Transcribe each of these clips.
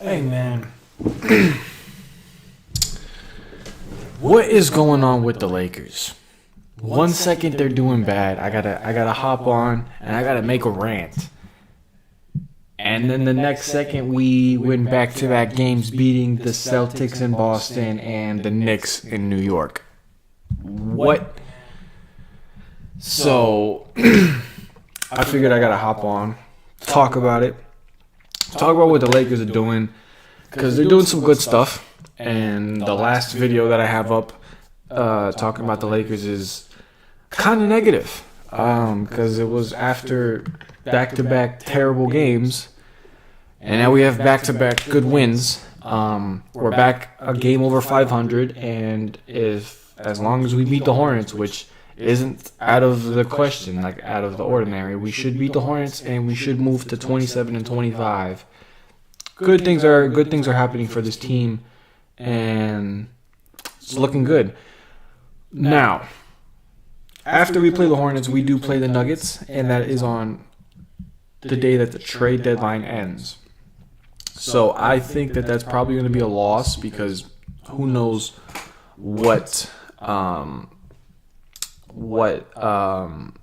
Hey man, what is going on with the Lakers? One second they're doing bad, I gotta hop on and I gotta make a rant. And then the next second we win back-to-back games beating the Celtics in Boston and the Knicks in New York. What? So, I figured I gotta hop on, talk about it. Talk about what the Lakers are doing, because they're doing some good stuff. And the last video that I have up talking about the Lakers is kind of negative, because it was after back-to-back terrible games, and now we have back-to-back good wins. We're back a game over 500, and as long as we beat the Hornets, which isn't out of the question, like out of the ordinary, we should beat the Hornets and we should move to 27-25. Good things are happening for this team, and it's looking good. Now, after we play the Hornets, we do play the Nuggets, and that is on the day that the trade deadline ends. So I think that that's probably going to be a loss, because who knows what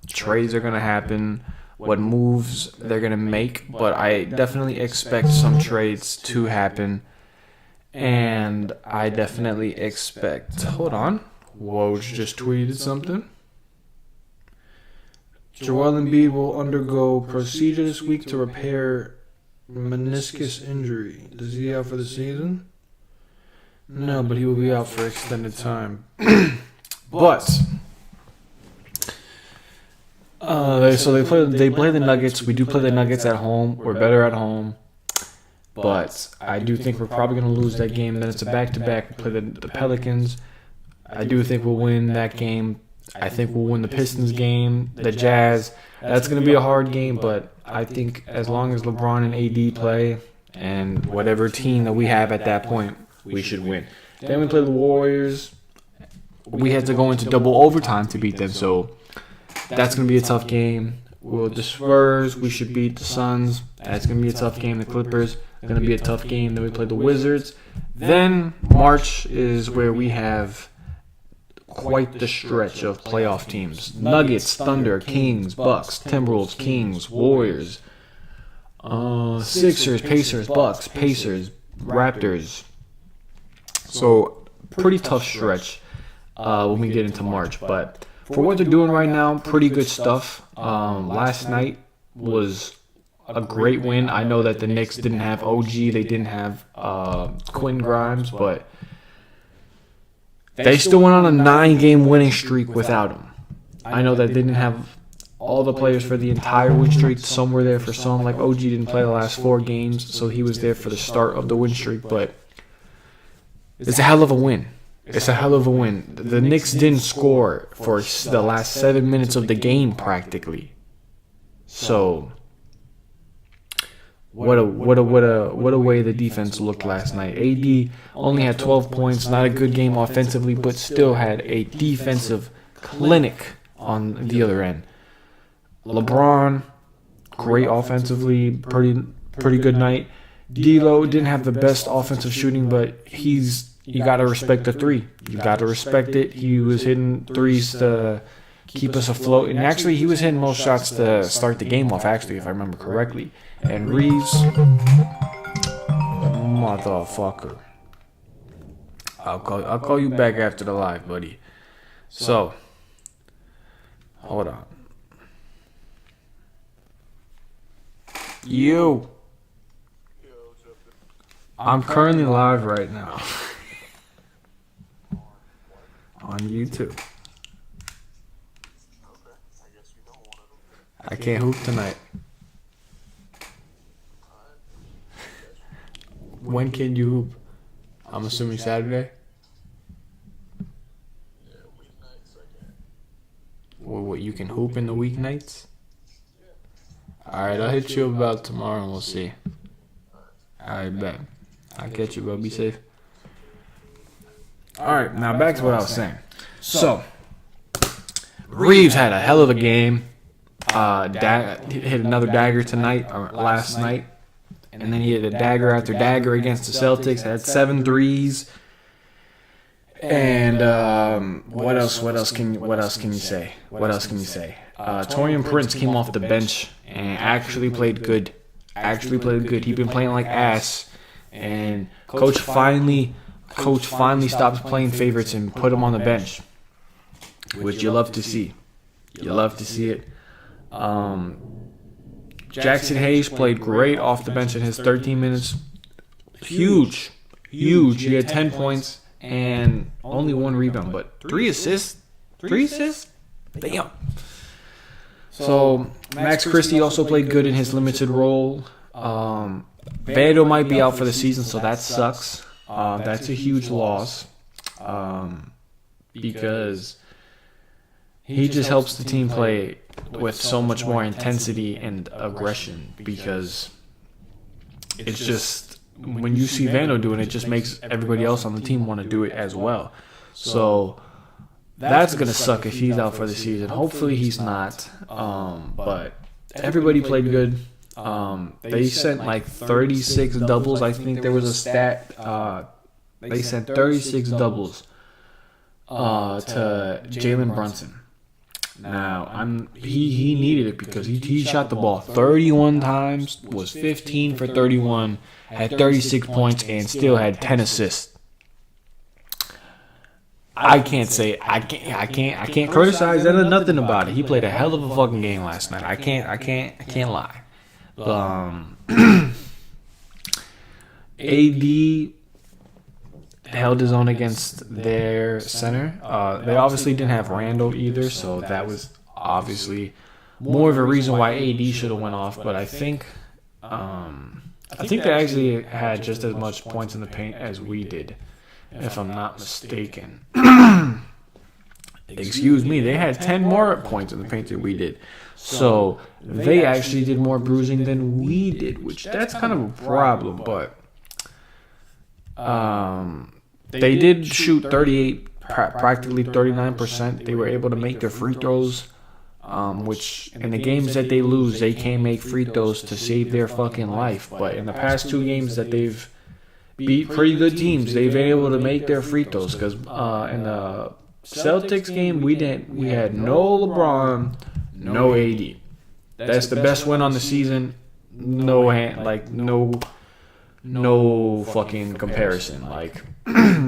trades are going to happen, what moves they're going to make, but I definitely expect some trades to happen, and I definitely expect... Hold on. Woj just tweeted something. Joel Embiid will undergo procedure this week to repair meniscus injury. Is he out for the season? No, but he will be out for extended time. But... so they play the Nuggets. We do play the Nuggets at home. We're better at home, but I do think we're probably going to lose that game. Then it's a back-to-back. We play the Pelicans. I do think we'll win that game. I think we'll win the Pistons game, the Jazz. That's going to be a hard game, but I think as long as LeBron and AD play, and whatever team that we have at that point, we should win. Then we play the Warriors. We had to go into double overtime to beat them, so that's going to be a tough game. The Spurs, we should beat the Suns. That's going to be a tough game. The Clippers, going to be a tough game. Then we play the Wizards. Then March is where we have quite the stretch of playoff teams. Nuggets, Thunder, Kings, Bucks, Timberwolves, Kings, Warriors, Sixers, Pacers, Bucks, Pacers, Raptors. So, pretty tough stretch when we get into March, but... For what they're doing right now, pretty good stuff. Last night was a great win. I know that the Knicks didn't have OG. They didn't have Quinn Grimes, but they still went on a 9-game winning streak without him. I know that they didn't have all the players for the entire win streak. Some were there for some. Like OG didn't play the last 4 games, so he was there for the start of the win streak. But it's a hell of a win. It's a hell of a win. The Knicks didn't score for the last 7 minutes of the game, practically. So, what a way the defense looked last night. AD only had 12 points, not a good game offensively, but still had a defensive clinic on the other end. LeBron, great offensively, pretty good night. D'Lo didn't have the best offensive shooting, but you got to respect the three. You got to respect it. He was hitting threes to keep us afloat. And actually, he was hitting most shots to start the game off, actually, if I remember correctly. And Reeves, motherfucker. I'll call you back after the live, buddy. So, hold on. I'm currently live right now. On YouTube. I can't hoop tonight. When can you hoop? I'm assuming Saturday. What, you can hoop in the weeknights? Alright, I'll hit you about tomorrow and we'll see. Alright, bet. I'll catch you, bro. Be safe. Alright, now back to what I was saying. So, Reeves had a hell of a game. Hit another dagger tonight, or last night. And then he hit a dagger after dagger against the Celtics. Had 7 threes. And what else can you say? Taurean Prince came off the bench and actually played good. He'd been playing like ass, and coach finally stopped playing favorites and put him on the bench, which you love to see. You love to see it. Jackson Hayes played great off the bench in his 13 minutes. Huge. He had 10 points and only 1 rebound, but 3 assists. Damn. So Max Christie also played good in his limited role. Vando might be out for the season, so that sucks. That's a huge loss because he just helps the team play with so much more intensity and aggression, because it's just, when you see Vando doing it, just makes everybody else on the team want to do it as well. So that's going to suck if he's out for the season. Hopefully he's not. But everybody played good. They sent like 36 doubles. I think there was a stat. They sent 36 doubles to Jalen Brunson. Now, he needed it because he shot the ball 31 times, was 15 for 31, had 36 points, and still had 10 assists. I can't criticize that or nothing about it. He played a hell of a fucking game last night. I can't lie. AD held his own against their center. They obviously didn't have Randall either, so that was obviously more of a reason why AD should have went off. But I think they actually had just as much points in the paint as we did, if I'm not mistaken. Excuse me, they had 10 more points in the paint than we did. So they actually did more bruising than we did, which that's kind of a problem. But they did shoot 38, practically 39%. They were able to make their free throws, which in the games that they lose, they can't make free throws to save their fucking life. But in the past 2 games that they've beat pretty good teams, they've been able to make their free throws. Because in the Celtics game, we had no LeBron, no AD. That's the best win on the season. No fucking comparison. Like,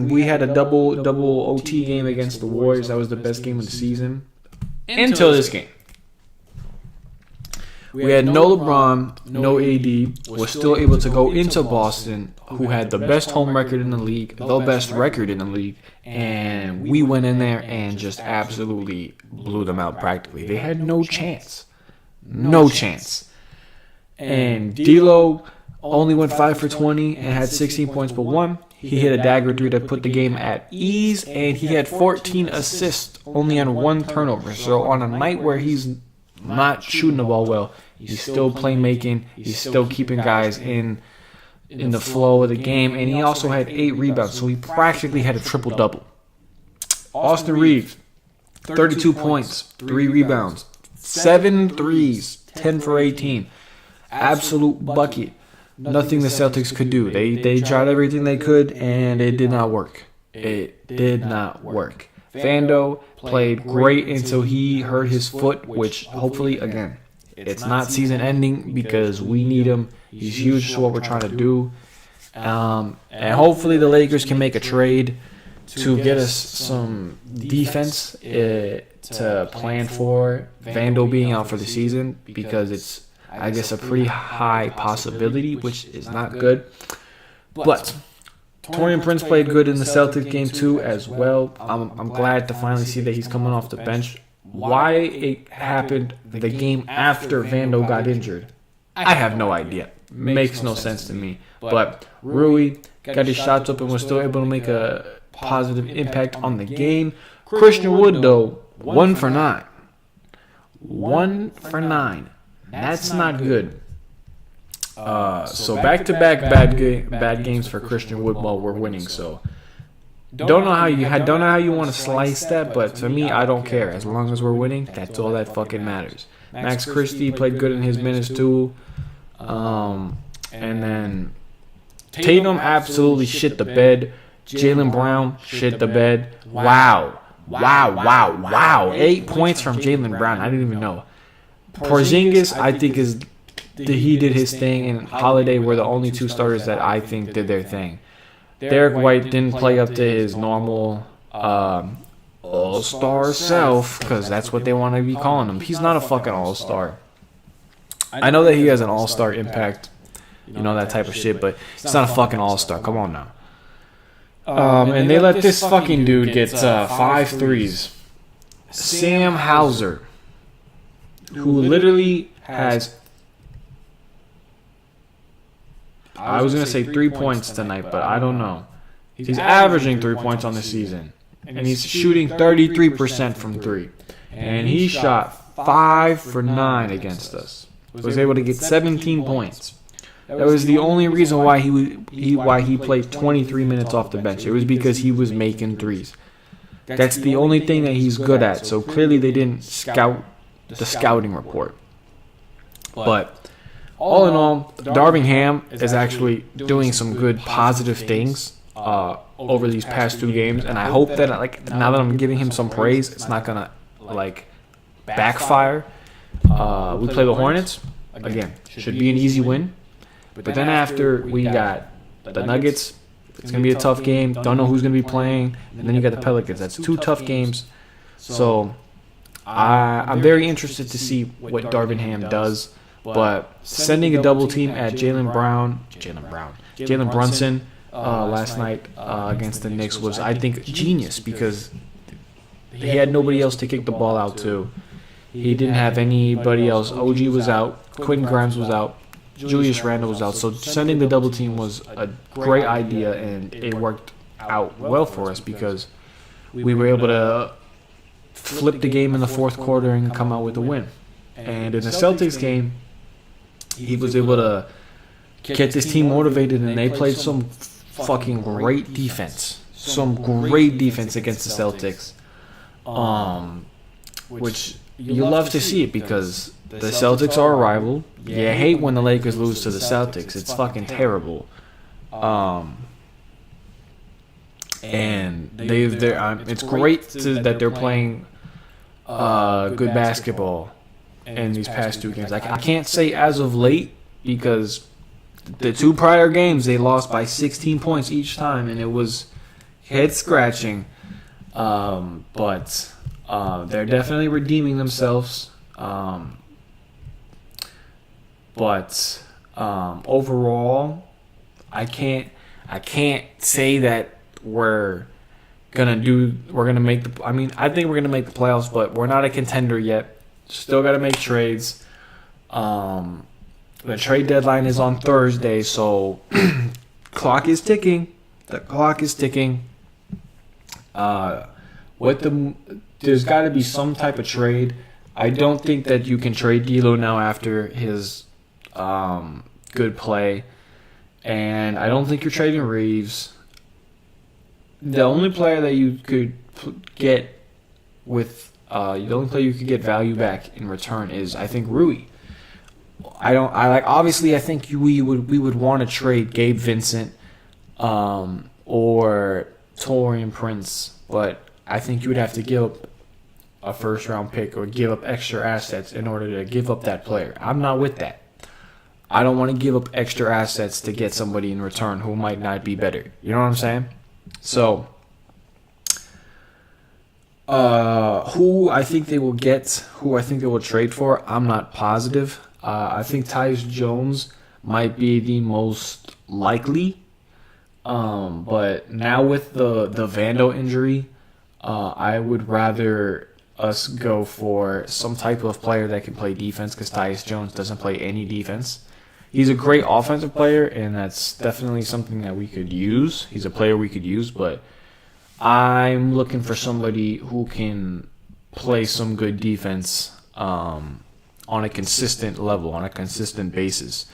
we had a double OT game against the Warriors. That was the best game of the season until this game. We had no LeBron, no AD, was still able to go into Boston, who had the best home record in the league, the best record in the league, and we went in there and just absolutely blew them out practically. They had no chance. No chance. And D'Lo only went 5 for 20 and had 16 points but 1. He hit a dagger 3 that put the game at ease, and he had 14 assists, only on 1 turnover. So on a night where he's not shooting the ball well, he's still playmaking. He's still keeping guys in the flow of the game, and he also had 8 rebounds. So he practically had a triple-double. Austin Reeves, 32 points, 3 rebounds, 7 threes, 10 for 18. Absolute bucket. Nothing the Celtics could do. They tried everything they could, and it did not work. Vando played great until he hurt his foot, which hopefully, again, it's not season ending because we need him. He's huge to what we're trying to do. And hopefully the Lakers can make a trade to get us some defense to plan for Vando being out for the season, because it's, I guess, a pretty high possibility, which is not good. But Taurean Prince played good in the Celtics game too as well. I'm glad to finally see that he's coming off the bench. Why it happened the game after Vando got injured, I have no idea. Makes no sense to me. But Rui got his shots up and was still able to make a positive impact on the game. Christian Wood, though, 1 for 9. 1 for 9. That's not good. So back-to-back bad games for Christian Wood while we're winning. So don't know how you want to slice that, but to me, I don't care. As long as we're winning, that's all that fucking matters. Max Christie played good in his minutes too. And And then Tatum absolutely shit the bed. Jaylen Brown shit the bed. Wow. 8 points from Jaylen Brown. I didn't even know. Porzingis, I think, he did his thing, and Holiday were the only two starters that I think did their thing. Derek White didn't play up to his normal all-star self, because that's what they want to be calling him. He's not a fucking all-star. I know that he has an all-star impact, that type of shit, but he's not a fucking all-star. Come on now. And they let this fucking dude get 5 threes. Sam Hauser, who literally has, I was going to say 3 points tonight, but I don't know. He's averaging 3 points on the season. And he's shooting 33% from 3. And he shot 5 for 9 against us. Was able to get 17 points. That was the only reason why he played 23 minutes off the bench. It was because he was making threes. That's the only thing that he's good at. So clearly they didn't scout the scouting report. But all in all, Darvin Ham is actually doing some good positive things over these past 2 games, and I hope that now that I'm giving him some praise, it's not gonna backfire. We play the Hornets again. Should be an easy win. But then after we got the Nuggets, it's going to be a tough game. Don't know who's going to be playing. And then you got the Pelicans. That's 2 tough games. So I'm very interested to see what Darvin Ham does. But sending a double team at Jaylen Brunson last night against the Knicks was, I think, genius, because he had nobody else to kick the ball out to. He didn't have anybody else. OG was out. Quentin Grimes was out. Julius Randle was out. So sending the double team was a great idea, and it worked out well for us because we were able to flip the game in the fourth quarter and come out with a win. And in the Celtics game, he was able to get this team motivated, and they played some fucking great defense. Some great defense against the Celtics, which you love to see it because the Celtics are a rival. You hate when the Lakers lose to the Celtics. It's fucking terrible. And it's great that they're playing good basketball in these past 2 games. I can't say as of late because the 2 prior games they lost by 16 points each time, and it was head scratching. But they're definitely redeeming themselves. But overall, I can't say that we're gonna make the. I mean, I think we're gonna make the playoffs, but we're not a contender yet. Still got to make trades. The trade deadline is on Thursday, so clock is ticking. The clock is ticking. There's got to be some type of trade. I don't think that you can trade D'Lo now after his good play, and I don't think you're trading Reeves. The only player that you could get value back in return is, I think, Rui. Obviously I think we would want to trade Gabe Vincent or Taurean Prince, but I think you would have to give up a first round pick or give up extra assets in order to give up that player. I'm not with that. I don't want to give up extra assets to get somebody in return who might not be better. You know what I'm saying? So, who I think they will trade for, I'm not positive. I think Tyus Jones might be the most likely. But now with the Vando injury, I would rather us go for some type of player that can play defense, because Tyus Jones doesn't play any defense. He's a great offensive player, and that's definitely something that we could use. He's a player we could use, but I'm looking for somebody who can play some good defense on a consistent level, on a consistent basis.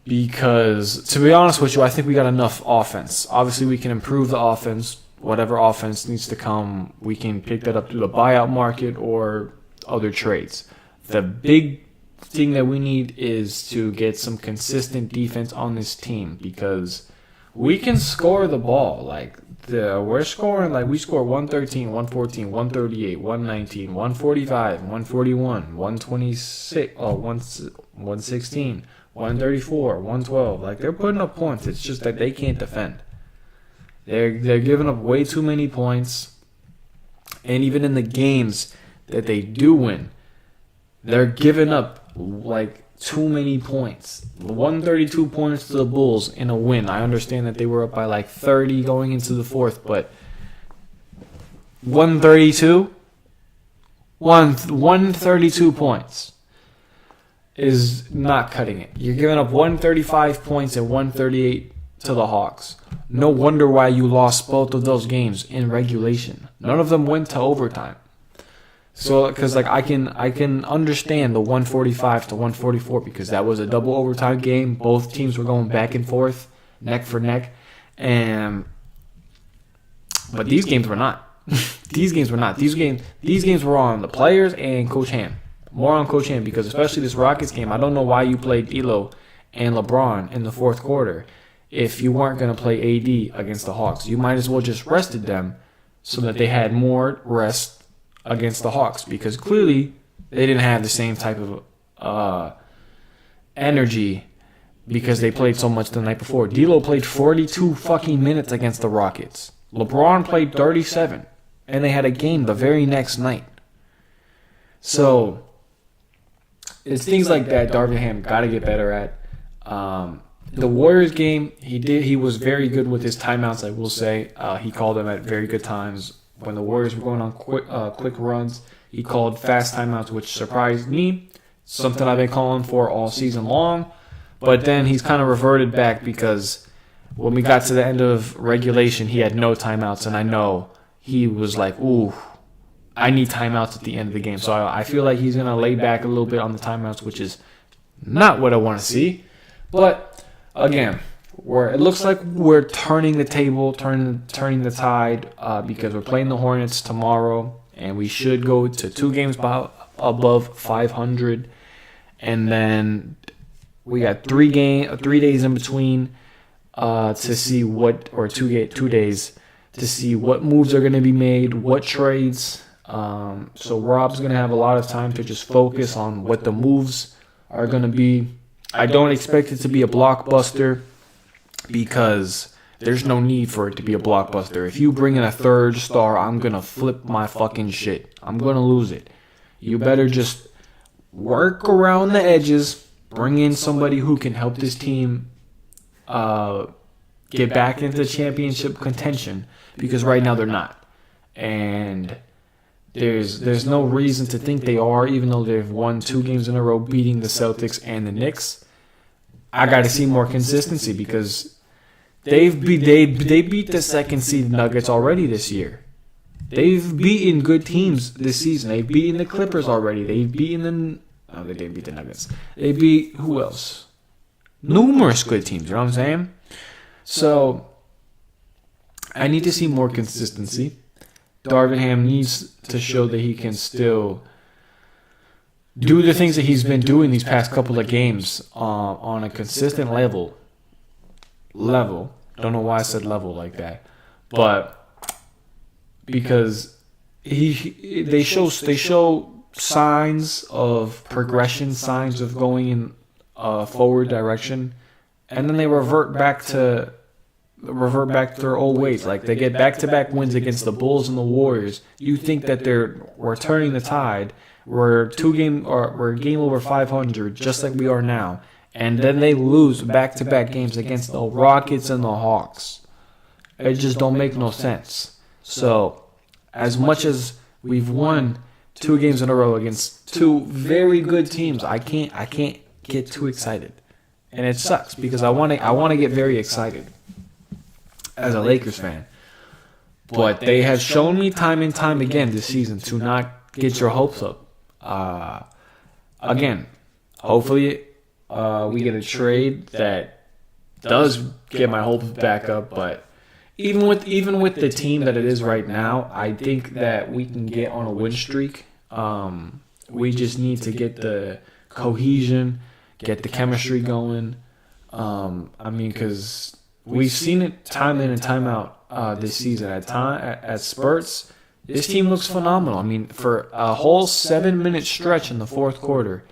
Because, to be honest with you, I think we got enough offense. Obviously, we can improve the offense. Whatever offense needs to come, we can pick that up through the buyout market or other trades. The big thing that we need is to get some consistent defense on this team, because we can score the ball. Like, we're scoring, like, we score 113, 114, 138, 119, 145, 141, 126, 116, 134, 112. Like, they're putting up points. It's just that they can't defend. They're giving up way too many points. And even in the games that they do win, they're giving up, like, too many points. 132 points to the Bulls in a win. I understand that they were up by like 30 going into the fourth, but 132 points is not cutting it. You're giving up 135 points and 138 to the Hawks. No wonder why you lost both of those games in regulation. None of them went to overtime. So, because like I can understand the 145 to 144, because that was a double overtime game. Both teams were going back and forth, neck for neck, but these games were not. These games were on the players and Coach Ham. More on Coach Ham, because especially this Rockets game, I don't know why you played D'Lo and LeBron in the fourth quarter if you weren't going to play AD against the Hawks. You might as well just rested them so that they had more rest against the Hawks, because clearly they didn't have the same type of energy because they played so much the night before. D'Lo played 42 fucking minutes against the Rockets. LeBron played 37, and they had a game the very next night. So it's things like that Darvin Ham got to get better at. The Warriors game, he was very good with his timeouts, I will say. He called them at very good times. When the Warriors were going on quick runs, he called fast timeouts, which surprised me. Something I've been calling for all season long. But then he's kind of reverted back, because when we got to the end of regulation, he had no timeouts. And I know he was like, ooh, I need timeouts at the end of the game. So I feel like he's going to lay back a little bit on the timeouts, which is not what I want to see. But, again, it looks like we're turning the table, turning the tide, because we're playing the Hornets tomorrow, and we should go to 2 games above 500, and then we got 3 days in between to see what, or 2 days to see what moves are going to be made, what trades. So Rob's going to have a lot of time to just focus on what the moves are going to be. I don't expect it to be a blockbuster, because there's no need for it to be a blockbuster. If you bring in a third star, I'm going to flip my fucking shit. I'm going to lose it. You better just work around the edges, bring in somebody who can help this team get back into championship contention, because right now they're not. And there's no reason to think they are, even though they've won 2 games in a row beating the Celtics and the Knicks. I got to see more consistency, because they beat the second seed Nuggets already this year. They've beaten good teams this season. They've beaten the Clippers already. They've beaten they didn't beat the Nuggets. They beat who else? Numerous good teams. You know what I'm saying? So I need to see more consistency. Darvin Ham needs to show that he can still do the things that he's been doing these past couple of games on a consistent level. Don't know why I said level like that, but because they show signs of progression, signs of going in a forward direction, and then they revert back to their old ways. Like, they get back-to-back wins against the Bulls and the Warriors. You think that we're turning the tide. We're game over 500, just like we are now. And then they lose back-to-back games against the Rockets and the Hawks. It just don't make no sense. So, as much as we've won 2 games in a row against 2 very good teams, I can't get too excited. And it sucks, because I want to get very excited as a Lakers fan. But they have shown me time and time again this season to not get your hopes up. Again, hopefully we get a trade that does get my hopes back up. But even with the team that it is right now, I think that we can get on a win streak. We just need to get the cohesion, get the chemistry going. I mean, because we've seen it time in and time out this season. At spurts, this team looks phenomenal. I mean, for a whole 7-minute stretch in the fourth quarter,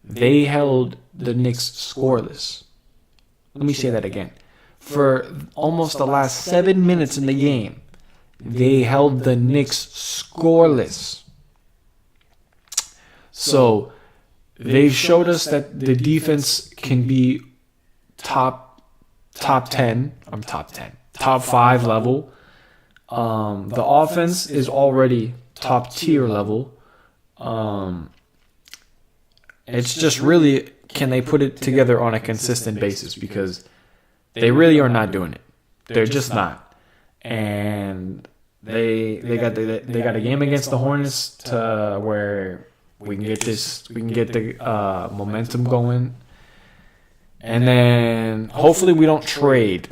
they held the Knicks scoreless. Let me say that again. For almost the last 7 minutes in the game, they held the Knicks scoreless. So they've showed us that the defense can be top 5 level. The offense is already top tier level. It's just really, can they put it together on a consistent basis? Because they really are not doing it. They're just not. And they got a game against the Hornets to where we can get the momentum going. And then hopefully we don't trade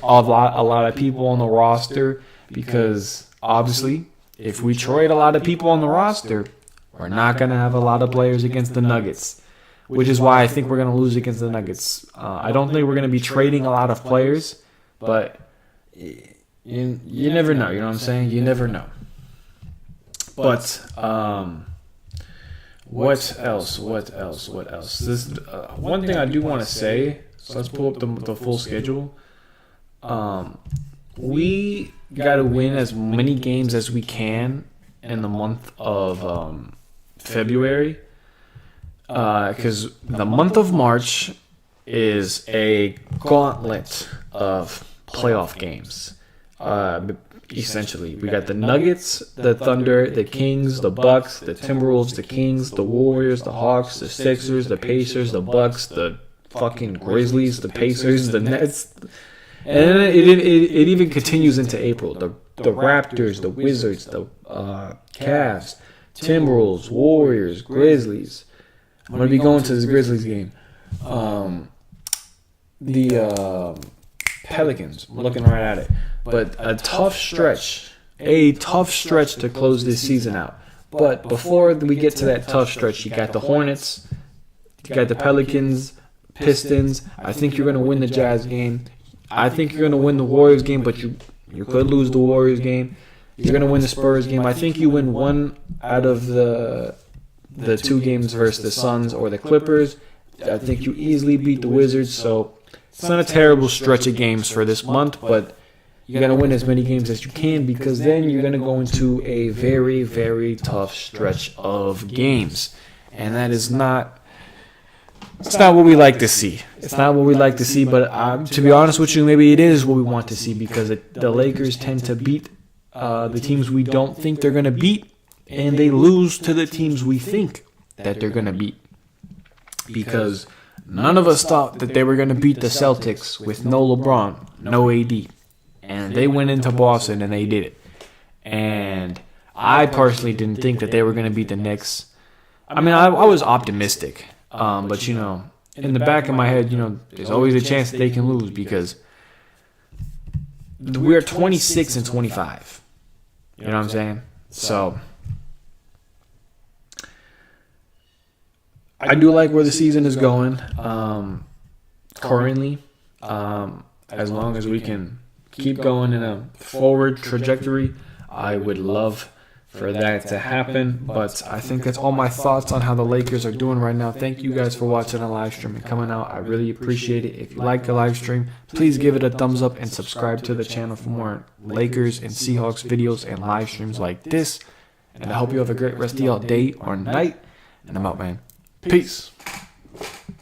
a lot of people on the roster, because obviously if we trade a lot of people on the roster, we're not going to have a lot of players against the Nuggets, which is why I think we're going to lose against the Nuggets. I don't think we're going to be trading a lot of players, but you never know. You know what I'm saying? You never know. But what else? This one thing I do want to say. So let's pull up the full schedule. We got to win as many games as we can in the month of February, because the month of March is a gauntlet of playoff games. Essentially, we got the Nuggets, the Thunder, the Kings, the Bucks, the Timberwolves, the Kings, the Warriors, the Hawks, the Sixers, the Pacers, the Bucks, the fucking Grizzlies, the Pacers, the Nets, and it even continues into April. The Raptors, the Wizards, the Cavs, Timberwolves, Warriors, Grizzlies. I'm gonna be going to this Grizzlies game. The Pelicans. I'm looking right at it. But a tough stretch to close this season out. But before we get to that tough stretch, you got the Hornets, you got the Pelicans, Pistons. I think you're going to win the Jazz game. I think you're going to win the Warriors game, but you could lose the Warriors game. You're going to win the Spurs game. I think you win one out of the 2 games versus the Suns or the Clippers. I think you easily beat the Wizards. So it's not a terrible stretch of games for this month, but you got to win as many games as you can, because then you're going to go into a very, very tough stretch of games. And that is not... It's not what we like to see. It's not what we like to see, but to be honest with you, maybe it is what we want to see, because the Lakers tend to beat the teams we don't think they're going to beat, and they lose to the teams we think that they're going to beat. Because none of us thought that they were going to beat the Celtics with no LeBron, no AD. And they went into Boston and they did it. And I personally didn't think that they were going to beat the Knicks. I mean, I was optimistic. But, in the back of my head, there's always a chance that they can lose, because we're 26 and 25. You know what I'm saying? So I do like where the season is going currently. As long as we can keep going in a forward trajectory, I would love for that to happen. But I think that's all my thoughts on how the Lakers are doing right now. Thank you guys for watching the live stream and coming out. I really appreciate it. If you like the live stream, please give it a thumbs up and subscribe to the channel for more Lakers and Seahawks videos and live streams like this. And I hope you have a great rest of your day or night. And I'm out, man. Peace.